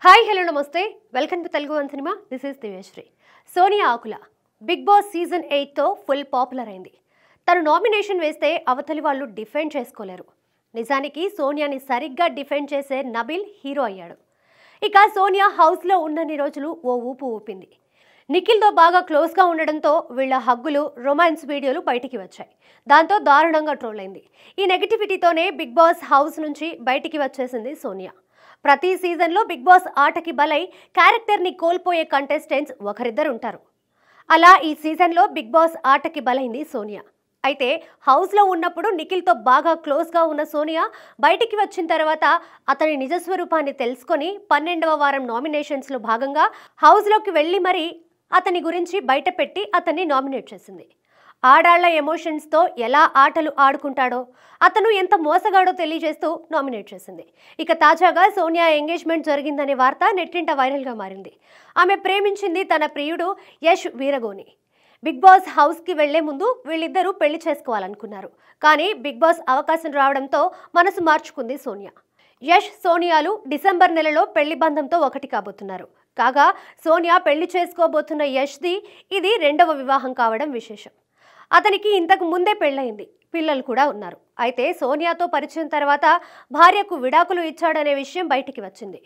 Hi hello నమస్తే welcome to Telugu one cinema. This is Divyasri. Sonia Akula Bigg Boss season 8తో full popular అయింది. తను nomination వేస్తే అవతలి వాళ్ళు డిఫెండ్ చేసుకోలేరు. నిజానికి సోనియాని సరిగ్గా డిఫెండ్ చేసే నబిల్ హీరో అయ్యాడు. ఇక సోనియా హౌస్లో ఉన్నన్ని రోజులు ఓ ఊపు ఊపింది. నిఖిల్తో బాగా క్లోజ్గా ఉండడంతో వీళ్ళ హగ్గులు, రొమాన్స్ వీడియోలు బయటికి వచ్చాయి. దాంతో దారుణంగా ట్రోల్ అయింది. ఈ నెగిటివిటీతోనే బిగ్ బాస్ హౌస్ నుంచి బయటికి వచ్చేసింది సోనియా. ప్రతి సీజన్లో బిగ్ బాస్ ఆటకి బలై క్యారెక్టర్ని కోల్పోయే కంటెస్టెంట్స్ ఒకరిద్దరు ఉంటారు. అలా ఈ సీజన్లో బిగ్ బాస్ ఆటకి బలైంది సోనియా. అయితే హౌస్లో ఉన్నప్పుడు నిఖిల్తో బాగా క్లోజ్గా ఉన్న సోనియా బయటికి వచ్చిన తర్వాత అతని నిజస్వరూపాన్ని తెలుసుకొని 12వ వారం నామినేషన్స్లో భాగంగా హౌస్లోకి వెళ్ళి మరీ అతని గురించి బయటపెట్టి అతన్ని నామినేట్ చేసింది. ఆడాళ్ల ఎమోషన్స్తో ఎలా ఆటలు ఆడుకుంటాడో, అతను ఎంత మోసగాడో తెలియజేస్తూ నామినేట్ చేసింది. ఇక తాజాగా సోనియా ఎంగేజ్మెంట్ జరిగిందనే వార్త నెట్టింట వైరల్గా మారింది. ఆమె ప్రేమించింది తన ప్రియుడు యష్ వీరగోని. బిగ్ బాస్ హౌస్కి వెళ్లే ముందు వీళ్ళిద్దరూ పెళ్లి చేసుకోవాలనుకున్నారు. కానీ బిగ్ బాస్ అవకాశం రావడంతో మనసు మార్చుకుంది సోనియా. యష్, సోనియాలు డిసెంబర్ నెలలో పెళ్లి బంధంతో ఒకటి కాబోతున్నారు. కాగా సోనియా పెళ్లి చేసుకోబోతున్న యష్ది ఇది 2వ వివాహం కావడం విశేషం. అతనికి ఇంతకు ముందే పెళ్ళయింది, పిల్లలు కూడా ఉన్నారు. అయితే సోనియాతో పరిచయం తర్వాత భార్యకు విడాకులు ఇచ్చాడనే విషయం బయటికి వచ్చింది.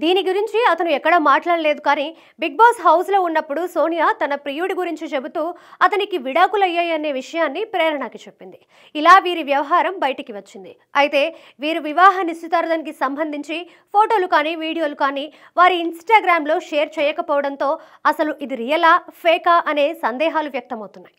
దీని గురించి అతను ఎక్కడా మాట్లాడలేదు. కానీ బిగ్ బాస్ హౌస్లో ఉన్నప్పుడు సోనియా తన ప్రియుడి గురించి చెబుతూ అతనికి విడాకులు అయ్యాయనే విషయాన్ని ప్రేరణకి చెప్పింది. ఇలా వీరి వ్యవహారం బయటికి వచ్చింది. అయితే వీరు వివాహ నిశ్చితార్థానికి సంబంధించి ఫోటోలు కానీ వీడియోలు కానీ వారి ఇన్స్టాగ్రామ్లో షేర్ చేయకపోవడంతో అసలు ఇది రియలా ఫేకా అనే సందేహాలు వ్యక్తమవుతున్నాయి.